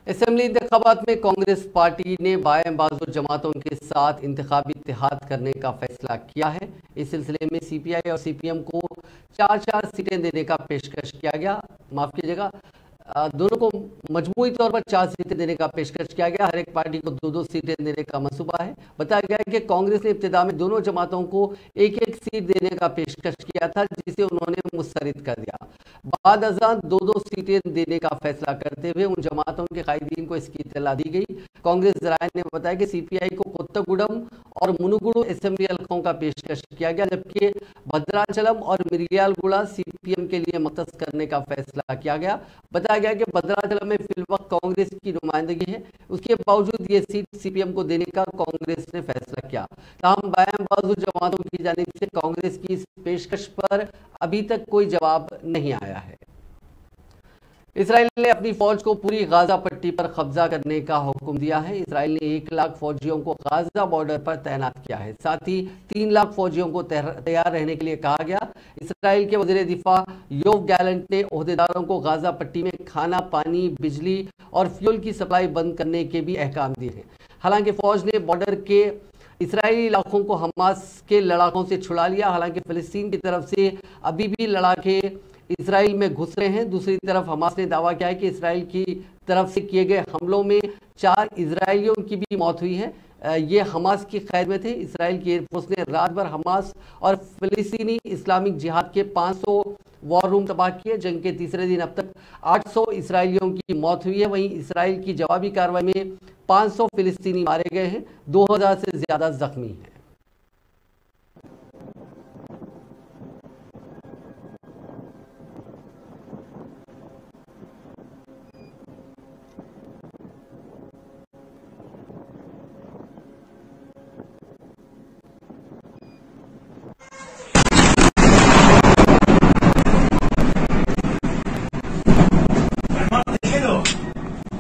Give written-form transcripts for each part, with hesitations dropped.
Assembly इंतखाबात में Congress party ने बाएं बाजू जमातों के साथ इंतखाबी इत्तेहाद करने का फैसला किया है। इस सिलसिले में सीपीआई और सीपीएम को 4-4 सीटें देने का पेशकश किया गया। माफ कीजिएगा, दोनों को मजमूई तौर पर 4 सीटें देने का पेशकश किया गया। हर एक पार्टी को 2-2 सीटें देने का मंसूबा है। बताया गया है कि कांग्रेस ने इब्तिदा में दोनों जमातों को 1-1 सीट देने का पेशकश किया था, जिसे उन्होंने मुस्तरद कर दिया। बाद अज़ान 2-2 सीटें देने का फैसला करते हुए उन जमातों के कायदीन को इसकी इत्तला दी गई। कांग्रेस जराये ने बताया कि सीपीआई को कोत्तागुडम और मुनुगुडु असेंबली हल्कों का पेशकश किया गया, जबकि भद्राचलम और मिर्यालगुड़ा सीपीएम के लिए मख्तस करने का फैसला किया गया। बताया गया कि भद्राचलम में फिलवक्त कांग्रेस की नुमाइंदगी है, उसके बावजूद ये सीट सीपीएम को देने का कांग्रेस ने फैसला किया। ताहम बायां बाजू जमातों की जानिब से कांग्रेस की इस पेशकश पर अभी तक कोई जवाब नहीं आया है। इसराइल ने अपनी फौज को पूरी गाजा पट्टी पर कब्जा करने का हुक्म दिया है। इसराइल ने 1 लाख फौजियों को गाजा बॉर्डर पर तैनात किया है। साथ ही 3 लाख फौजियों को तैयार रहने के लिए कहा गया। इसराइल के वज़ीर दिफा योव गैलेंट ने ओहदेदारों को गाजा पट्टी में खाना, पानी, बिजली और फ्यूल की सप्लाई बंद करने के भी अहकाम दिए हैं। हालांकि फौज ने बॉर्डर के इसराइली इलाकों को हमास के लड़ाकों से छुड़ा लिया। हालांकि फिलिस्तीन की तरफ से अभी भी लड़ाके इसराइल में घुस रहे हैं। दूसरी तरफ हमास ने दावा किया है कि इसराइल की तरफ से किए गए हमलों में 4 इजरायलियों की भी मौत हुई है। ये हमास की कैद में थे। इसराइल की एयरफोर्स ने रात भर हमास और फिलिस्तीनी इस्लामिक जिहाद के 500 वॉर रूम तबाह किए। जंग के तीसरे दिन अब तक 800 इसराइलियों की मौत हुई है। वहीं इसराइल की जवाबी कार्रवाई में 500 फिलिस्तीनी मारे गए हैं, 2000 से ज्यादा जख्मी हैं।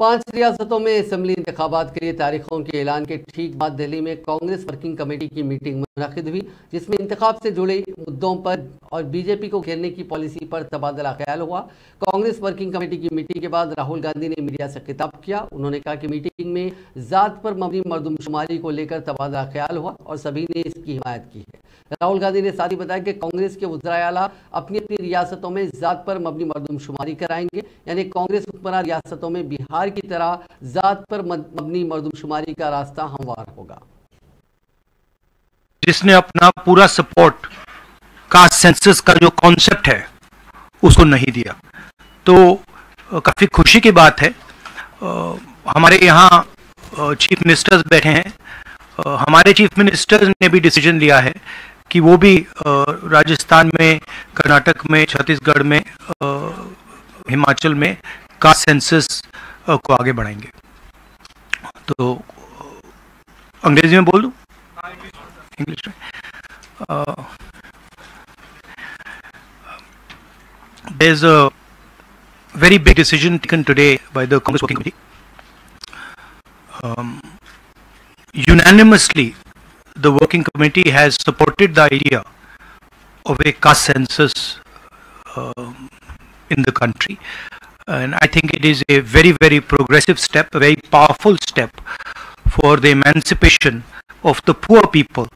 पांच रियासतों में असेंबली इंतखाबात के लिए तारीखों के ऐलान के ठीक बाद दिल्ली में कांग्रेस वर्किंग कमेटी की मीटिंग मुनक़िद हुई, जिसमें इंतखाब से जुड़े मुद्दों पर और बीजेपी को घेरने की पॉलिसी पर तबादला ख्याल हुआ। कांग्रेस वर्किंग कमेटी की मीटिंग के बाद राहुल गांधी ने मीडिया से खिताब किया। उन्होंने कहा कि मीटिंग में ज़ात पर मबनी मरदमशुमारी को लेकर तबादला ख्याल हुआ और सभी ने इसकी हिमायत की है। राहुल गांधी ने साथ ही बताया कि कांग्रेस के वज़राए आला अपनी अपनी रियासतों में ज़ात पर मबनी मरदमशुमारी कराएंगे, यानी कांग्रेस हुक्मरान रियासतों में बिहार की तरह ज़ात पर मबनी मरदमशुमारी का रास्ता हमवार होगा। जिसने अपना पूरा सपोर्ट कास्ट सेंसस का जो कॉन्सेप्ट है उसको नहीं दिया, तो काफ़ी खुशी की बात है। हमारे यहाँ चीफ मिनिस्टर्स बैठे हैं। हमारे चीफ मिनिस्टर्स ने भी डिसीजन लिया है कि वो भी राजस्थान में, कर्नाटक में, छत्तीसगढ़ में, हिमाचल में कास्ट सेंसस को आगे बढ़ाएंगे। तो अंग्रेजी में बोल दूं? इंग्लिश में। There's a very big decision taken today by the Congress Working Committee. Unanimously, the Working Committee has supported the idea of a caste census in the country, and I think it is a very, very progressive step, a very powerful step for the emancipation of the poor people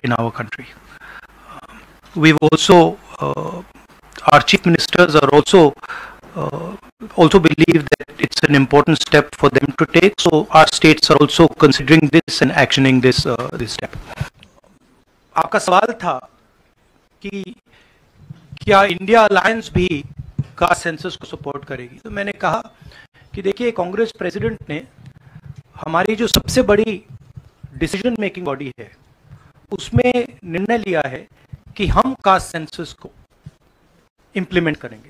in our country. We've also, our chief ministers are also believe that it's an important step for them to take. So our states are also considering this and actioning this this step. आपका सवाल था कि क्या India alliance भी caste census को support करेगी। तो मैंने कहा कि देखिए, कांग्रेस प्रेसिडेंट ने हमारी जो सबसे बड़ी डिसीजन मेकिंग बॉडी है उसमें निर्णय लिया है कि हम कास्ट सेंसस को इंप्लीमेंट करेंगे।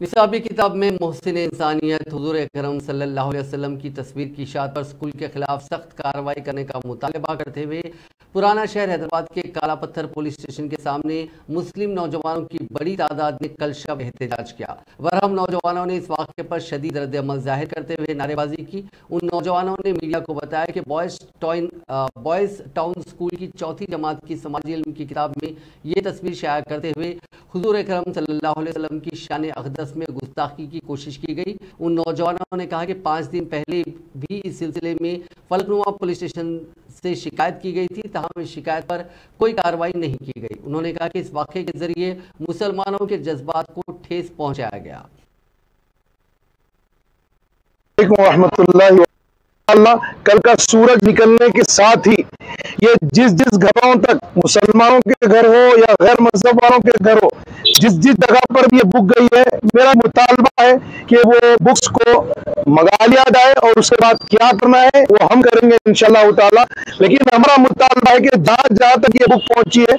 निसाबी किताब में मोहसिन इंसानियत हुजूर अकरम सल्लल्लाहु अलैहि वसल्लम की तस्वीर की इशाअत पर स्कूल के खिलाफ सख्त कार्रवाई करने का मुतालबा करते हुए पुराना शहर हैदराबाद के काला पत्थर पुलिस स्टेशन के सामने मुस्लिम नौजवानों की बड़ी तादाद ने कल शब एहतजाज किया। बरहम नौजवानों ने इस वाक़े पर शदीद रद्द-ए-अमल जाहिर करते हुए नारेबाजी की। उन नौजवानों ने मीडिया को बताया कि बॉयज़ टाउन स्कूल की चौथी जमात की समाजी इल्म की किताब में ये तस्वीर शाया करते हुए हुजूर अकरम सल्लल्लाहु अलैहि वसल्लम की शान अक़दस में गुस्ताखी की कोशिश की गई। उन नौजवानों ने कहा कि 5 दिन पहले भी इस सिलसिले में फलकनुमा पुलिस स्टेशन से शिकायत की गई थी, तहम इस शिकायत पर कोई कार्रवाई नहीं की गई। उन्होंने कहा कि इस वाक़े के जरिए मुसलमानों के जज्बात को ठेस पहुंचाया गया। कल का सूरज निकलने के साथ ही ये जिस घरों तक मुसलमानों के घर हो या गैर मजहब वालों के घर हो, जिस जगह पर भी ये बुक गई है, मेरा मुतालबा है कि वो बुक्स को मंगा लिया जाए और उसके बाद क्या करना है वो हम करेंगे इंशाअल्लाह ताला। लेकिन हमारा मुतालबा है कि जहाँ तक ये बुक पहुंची है,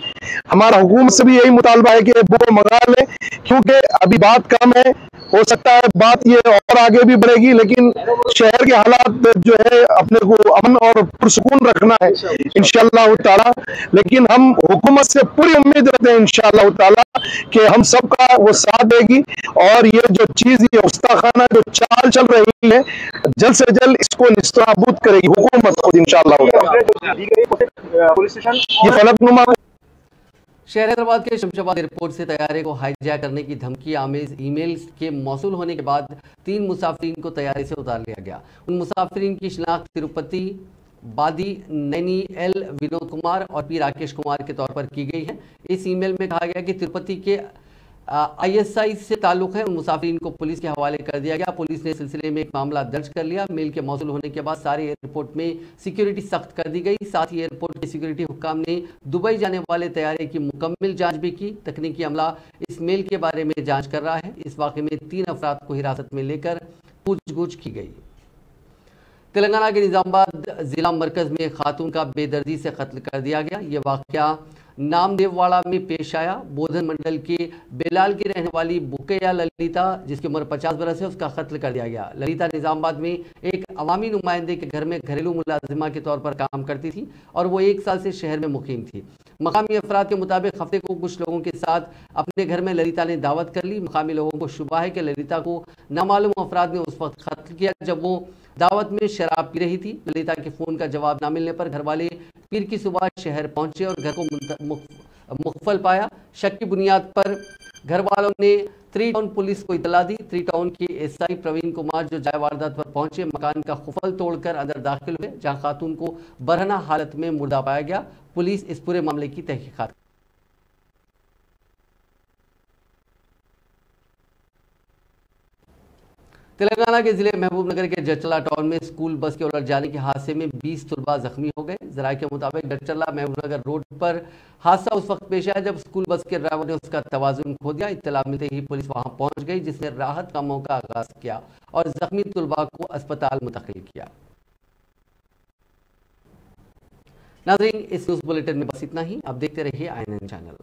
हमारा हुकूमत से भी यही मुतालबा है कि ये बुक को मंगा ले, क्योंकि अभी बात कम है, हो सकता है बात ये और आगे भी बढ़ेगी, लेकिन शहर के हालात जो है अपने को अमन और पुरसुकून रखना है इंशाअल्लाह ताला। लेकिन हम हुकूमत से पूरी उम्मीद रखते हैं इंशाअल्लाह ताला कि हम सबका वो साथ देगी और ये जो चीज ये उस्ताखाना जो चाल चल रही है, जल्द से जल्द इसको निस्ताबूद करेगी हुकूमत खुद इंशाअल्लाह ताला। ये फलकनुमा शहर हैदराबाद के शमशाबाद एयरपोर्ट से तैयारे को हाईजैक करने की धमकी आमेज ईमेल्स के मौसूल होने के बाद 3 मुसाफिरीन को तैयारे से उतार लिया गया। उन मुसाफिरीन की शिनाख्त तिरुपति बादी, नैनी एल, विनोद कुमार और पी राकेश कुमार के तौर पर की गई है। इस ईमेल में कहा गया कि तिरुपति के ISI से ताल्लुक़ है। उन मुसाफिरीन को पुलिस के हवाले कर दिया गया। पुलिस ने इस सिलसिले में एक मामला दर्ज कर लिया। मेल के मौसूल होने के बाद सारे एयरपोर्ट में सिक्योरिटी सख्त कर दी गई। साथ ही एयरपोर्ट के सिक्योरिटी हुक्काम ने दुबई जाने वाले तैयारे की मुकम्मल जांच भी की। तकनीकी अमला इस मेल के बारे में जांच कर रहा है। इस वाक़े में 3 अफराद को हिरासत में लेकर पूछगछ की गई। तेलंगाना के निजामाबाद जिला मरकज में खातून का बेदर्दी से कत्ल कर दिया गया। ये वाक़या नामदेववाड़ा में पेश आया। बोधन मंडल के बेलाल की रहने वाली बुकेया ललिता, जिसकी उम्र 50 बरस है, उसका कत्ल कर दिया गया। ललिता निजामाबाद में एक अवामी नुमाइंदे के घर में घरेलू मुलाजिमा के तौर पर काम करती थी और वो 1 साल से शहर में मुकीम थी। मकामी अफराद के मुताबिक हफ्ते को कुछ लोगों के साथ अपने घर में ललिता ने दावत कर ली। मकामी लोगों को शुबा है कि ललिता को नामालूम अफराद ने उस वक्त कत्ल किया जब वो दावत में शराब पी रही थी। ललिता के फ़ोन का जवाब न मिलने पर घर वाले पीर की सुबह शहर पहुंचे और घर को मुख्फल पाया। शक की बुनियाद पर घर वालों ने 3 टाउन पुलिस को इतला दी। 3 टाउन के SI प्रवीण कुमार जो जाए वारदात पर पहुंचे, मकान का खुफल तोड़कर अंदर दाखिल हुए, जहां खातून को बरहना हालत में मुर्दा पाया गया। पुलिस इस पूरे मामले की तहकीकात। तेलंगाना के जिले महबूबनगर के जचला टाउन में स्कूल बस के उलट जाने के हादसे में 20 तुलबा जख्मी हो गए। जराये के मुताबिक जचला महबूबनगर रोड पर हादसा उस वक्त पेश आया जब स्कूल बस के ड्राइवर ने उसका तवाजुन खो दिया। इत्तला मिलते ही पुलिस वहां पहुंच गई, जिसने राहत कामों का आगाज किया और जख्मी तुलबा को अस्पताल मुंतकिल किया। नाज़रीन, इस न्यूज़ बुलेटिन में बस इतना ही। अब देखते रहिए INN चैनल।